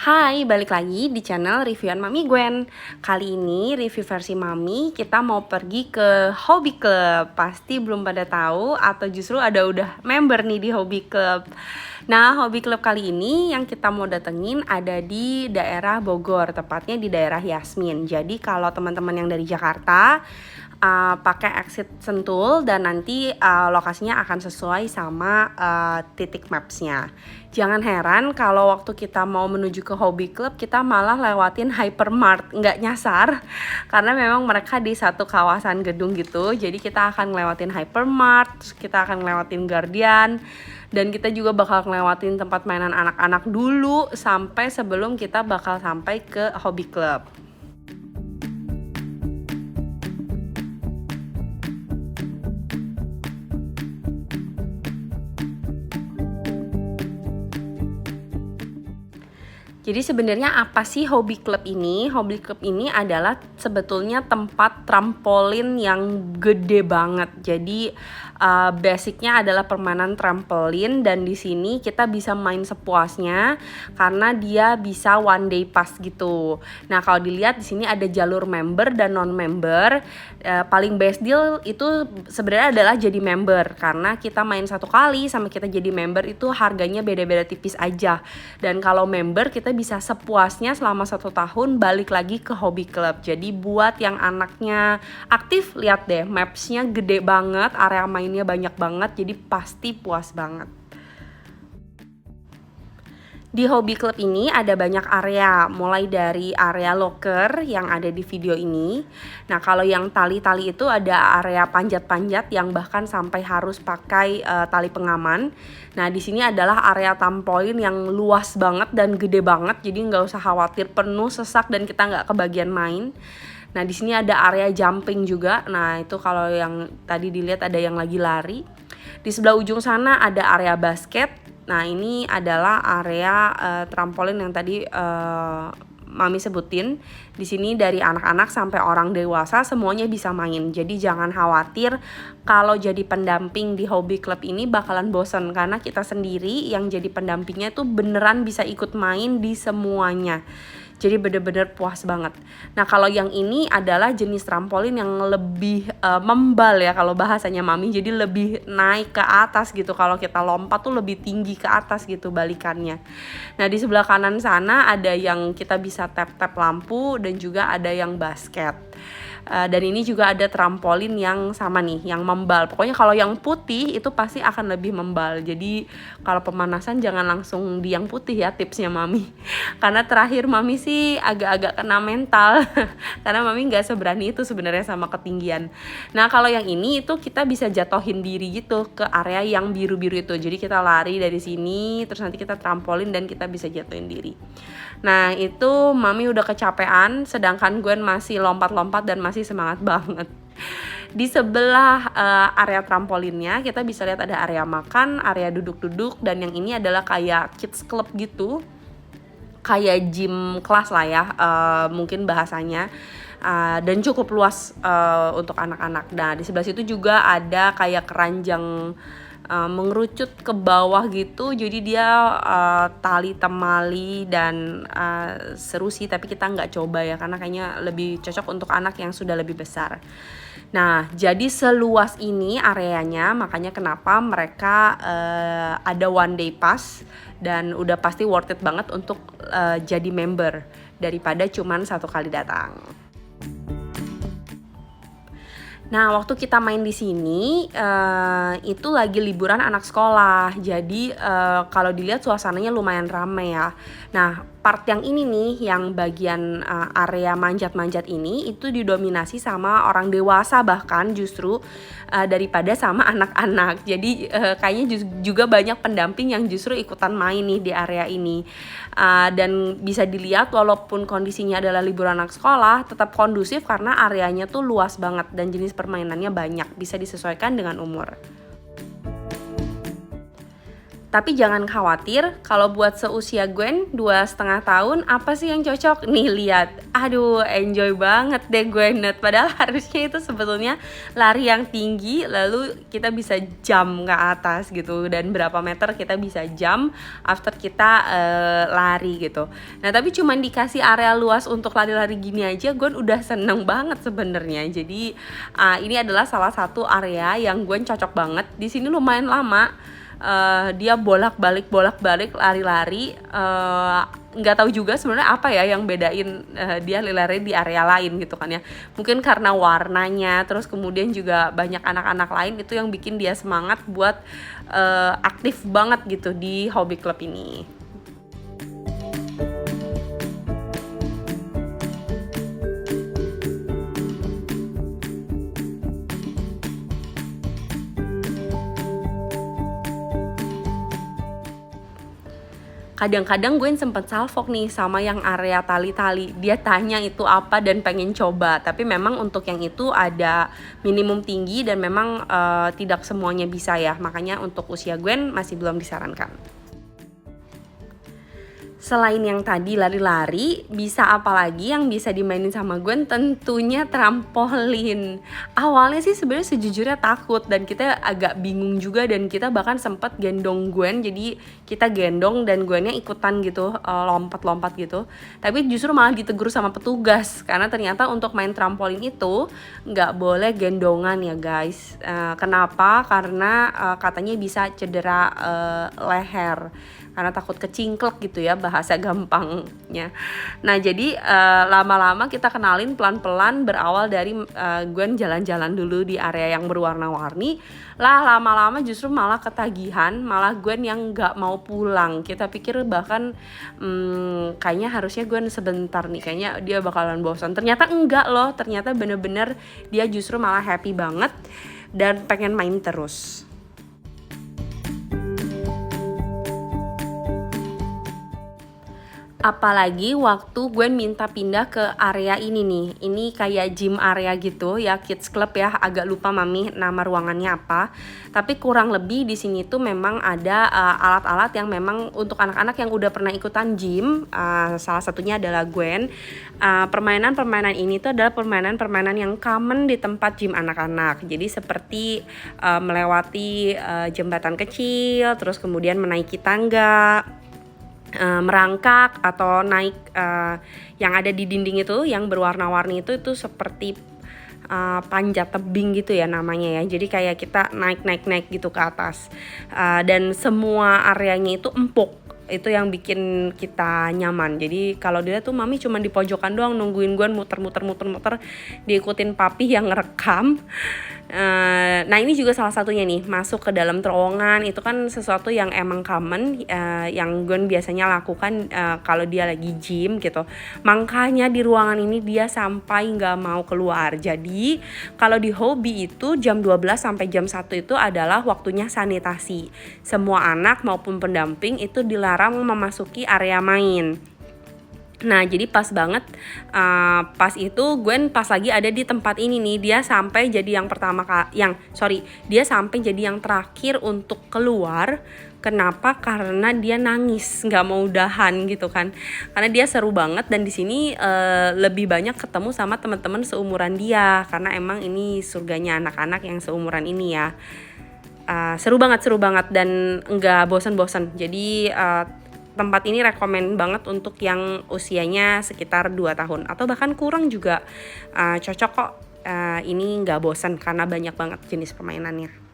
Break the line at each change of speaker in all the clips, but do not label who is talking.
Hai, balik lagi di channel Reviewan Mami Gwen. Kali ini review versi Mami, kita mau pergi ke Hobby Club. Pasti belum pada tahu atau justru ada udah member nih di Hobby Club. Nah, Hobby Club kali ini yang kita mau datengin ada di daerah Bogor, tepatnya di daerah Yasmin. Jadi kalau teman-teman yang dari Jakarta pakai exit Sentul dan nanti lokasinya akan sesuai sama titik mapsnya. Jangan heran kalau waktu kita mau menuju ke Hobby Club kita malah lewatin Hypermart, nggak nyasar karena memang mereka di satu kawasan gedung gitu. Jadi kita akan lewatin Hypermart, terus kita akan lewatin Guardian, dan kita juga bakal ngelewatin tempat mainan anak-anak dulu sampai sebelum kita bakal sampai ke Hobby Club. Jadi sebenarnya apa sih Hobby Club ini? Hobby Club ini adalah sebetulnya tempat trampolin yang gede banget. Jadi basicnya adalah permainan trampolin dan di sini kita bisa main sepuasnya karena dia bisa one day pass gitu. Nah kalau dilihat di sini ada jalur member dan non member. Paling best deal itu sebenarnya adalah jadi member karena kita main satu kali sama kita jadi member itu harganya beda-beda tipis aja. Dan kalau member kita bisa sepuasnya selama 1 tahun balik lagi ke Hobby Club. Jadi buat yang anaknya aktif, lihat deh mapsnya gede banget, area mainnya banyak banget, jadi pasti puas banget. Di Hobby Club ini ada banyak area, mulai dari area locker yang ada di video ini. Nah kalau yang tali-tali itu ada area panjat-panjat yang bahkan sampai harus pakai tali pengaman. Nah di sini adalah area trampolin yang luas banget dan gede banget, jadi nggak usah khawatir penuh sesak dan kita nggak kebagian main. Nah di sini ada area jumping juga. Nah itu kalau yang tadi dilihat ada yang lagi lari. Di sebelah ujung sana ada area basket. Nah ini adalah area trampolin yang tadi Mami sebutin. Di sini dari anak-anak sampai orang dewasa semuanya bisa main. Jadi jangan khawatir kalau jadi pendamping di Hobby Club ini bakalan bosen karena kita sendiri yang jadi pendampingnya tuh beneran bisa ikut main di semuanya. Jadi bener-bener puas banget. Nah kalau yang ini adalah jenis trampolin yang lebih membal ya kalau bahasanya Mami. Jadi lebih naik ke atas gitu. Kalau kita lompat tuh lebih tinggi ke atas gitu balikannya. Nah di sebelah kanan sana ada yang kita bisa tap-tap lampu dan juga ada yang basket. Dan ini juga ada trampolin yang sama nih, yang membal. Pokoknya kalau yang putih itu pasti akan lebih membal. Jadi kalau pemanasan jangan langsung di yang putih ya tipsnya Mami. Karena terakhir Mami sih agak-agak kena mental. Karena Mami gak seberani itu sebenarnya sama ketinggian. Nah kalau yang ini itu kita bisa jatohin diri gitu ke area yang biru-biru itu. Jadi kita lari dari sini, terus nanti kita trampolin dan kita bisa jatuhin diri. Nah itu Mami udah kecapean, sedangkan Gwen masih lompat-lompat dan masih semangat banget. Di sebelah area trampolinnya kita bisa lihat ada area makan, area duduk-duduk, dan yang ini adalah kayak kids club gitu, kayak gym kelas lah ya mungkin bahasanya. Dan cukup luas untuk anak-anak. Nah di sebelah situ juga ada kayak keranjang mengerucut ke bawah gitu, jadi dia tali temali dan seru sih, tapi kita nggak coba ya karena kayaknya lebih cocok untuk anak yang sudah lebih besar. Nah jadi seluas ini areanya, makanya kenapa mereka ada one day pass dan udah pasti worth it banget untuk jadi member daripada cuman 1 kali datang. Nah, waktu kita main di sini itu lagi liburan anak sekolah. Jadi kalau dilihat suasananya lumayan ramai ya. Nah, part yang ini nih, yang bagian area manjat-manjat ini itu didominasi sama orang dewasa bahkan justru daripada sama anak-anak. Jadi kayaknya juga banyak pendamping yang justru ikutan main nih di area ini. Dan bisa dilihat walaupun kondisinya adalah liburan anak sekolah, tetap kondusif karena areanya tuh luas banget dan jenis permainannya banyak, bisa disesuaikan dengan umur. Tapi jangan khawatir, kalau buat seusia Gwen 2,5 tahun, apa sih yang cocok? Nih lihat, aduh enjoy banget deh Gwenet. Padahal harusnya itu sebetulnya lari yang tinggi, lalu kita bisa jump ke atas gitu. Dan berapa meter kita bisa jump after kita lari gitu. Nah tapi cuman dikasih area luas untuk lari-lari gini aja, Gwen udah seneng banget sebenarnya. Jadi ini adalah salah satu area yang Gwen cocok banget. Di sini lumayan lama. Dia bolak-balik lari-lari, nggak tahu juga sebenarnya apa ya yang bedain dia lari-lari di area lain gitu kan ya. Mungkin karena warnanya, terus kemudian juga banyak anak-anak lain itu yang bikin dia semangat buat aktif banget gitu di Hobby Club ini. Kadang-kadang gue sempet salfok nih sama yang area tali-tali. Dia tanya itu apa dan pengen coba. Tapi memang untuk yang itu ada minimum tinggi dan memang tidak semuanya bisa ya. Makanya untuk usia Gwen masih belum disarankan. Selain yang tadi lari-lari, bisa apa lagi yang bisa dimainin sama Gwen? Tentunya trampolin. Awalnya sih sebenarnya sejujurnya takut dan kita agak bingung juga, dan kita bahkan sempat gendong Gwen. Jadi kita gendong dan Gwennya ikutan gitu, lompat-lompat gitu. Tapi justru malah ditegur sama petugas karena ternyata untuk main trampolin itu nggak boleh gendongan ya guys. Kenapa? Karena katanya bisa cedera leher. Karena takut kecingklek gitu ya bahasa gampangnya. Nah jadi lama-lama kita kenalin pelan-pelan, berawal dari Gwen jalan-jalan dulu di area yang berwarna-warni. Lah lama-lama justru malah ketagihan, malah Gwen yang gak mau pulang. Kita pikir bahkan kayaknya harusnya Gwen sebentar nih, kayaknya dia bakalan bosan. Ternyata enggak loh, ternyata bener-bener dia justru malah happy banget dan pengen main terus. Apalagi waktu Gwen minta pindah ke area ini nih. Ini kayak gym area gitu ya, kids club ya. Agak lupa mami nama ruangannya apa. Tapi kurang lebih di sini tuh memang ada alat-alat yang memang untuk anak-anak yang udah pernah ikutan gym. Salah satunya adalah Gwen. Permainan-permainan ini tuh adalah permainan-permainan yang common di tempat gym anak-anak. Jadi seperti melewati jembatan kecil, terus kemudian menaiki tangga, merangkak atau naik yang ada di dinding itu yang berwarna-warni itu seperti panjat tebing gitu ya namanya ya. Jadi kayak kita naik gitu ke atas, dan semua areanya itu empuk. Itu yang bikin kita nyaman. Jadi kalau dia tuh mami cuma di pojokan doang nungguin Gwen muter-muter diikutin papi yang ngerekam. Nah ini juga salah satunya nih, masuk ke dalam terowongan itu kan sesuatu yang emang common, yang Gwen biasanya lakukan kalau dia lagi gym gitu. Makanya di ruangan ini dia sampai nggak mau keluar. Jadi kalau di Hobby itu jam 12 sampai jam 1 itu adalah waktunya sanitasi. Semua anak maupun pendamping itu dilarang memasuki area main. Nah jadi pas banget, pas itu Gwen pas lagi ada di tempat ini nih, dia sampai jadi dia sampai jadi yang terakhir untuk keluar. Kenapa? Karena dia nangis, nggak mau udahan gitu kan. Karena dia seru banget, dan di sini lebih banyak ketemu sama teman-teman seumuran dia, karena emang ini surganya anak-anak yang seumuran ini ya. Seru banget dan nggak bosan-bosan. Jadi tempat ini rekomen banget untuk yang usianya sekitar 2 tahun atau bahkan kurang juga cocok kok. Ini nggak bosan karena banyak banget jenis permainannya.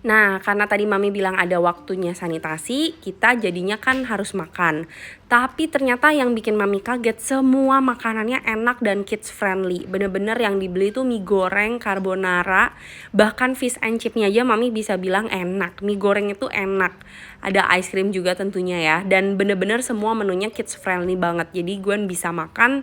Nah, karena tadi mami bilang ada waktunya sanitasi, kita jadinya kan harus makan. Tapi ternyata yang bikin mami kaget, semua makanannya enak dan kids friendly. Bener-bener yang dibeli tuh mie goreng, carbonara, bahkan fish and chipnya aja mami bisa bilang enak. Mie goreng itu enak. Ada ice cream juga tentunya ya. Dan bener-bener semua menunya kids friendly banget. Jadi Gwen bisa makan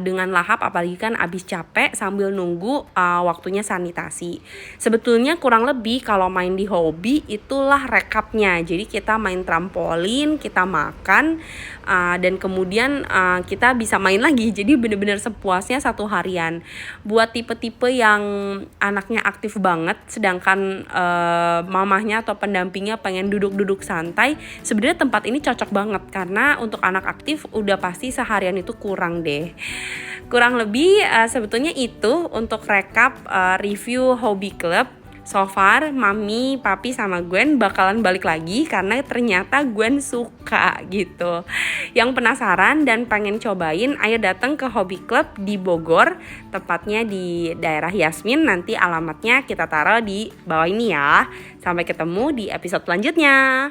dengan lahap, apalagi kan abis capek sambil nunggu waktunya sanitasi. Sebetulnya kurang lebih kalau main di Hobby itulah rekapnya. Jadi kita main trampolin, kita makan, dan kemudian kita bisa main lagi. Jadi bener-bener sepuasnya satu harian. Buat tipe-tipe yang anaknya aktif banget, sedangkan mamahnya atau pendampingnya pengen duduk-duduk santai, sebenarnya tempat ini cocok banget karena untuk anak aktif udah pasti seharian itu kurang deh. Kurang lebih sebetulnya itu untuk rekap review Hobby Club. So far, Mami, Papi, sama Gwen bakalan balik lagi karena ternyata Gwen suka gitu. Yang penasaran dan pengen cobain, ayo datang ke Hobby Club di Bogor, tepatnya di daerah Yasmin. Nanti alamatnya kita taruh di bawah ini ya. Sampai ketemu di episode selanjutnya.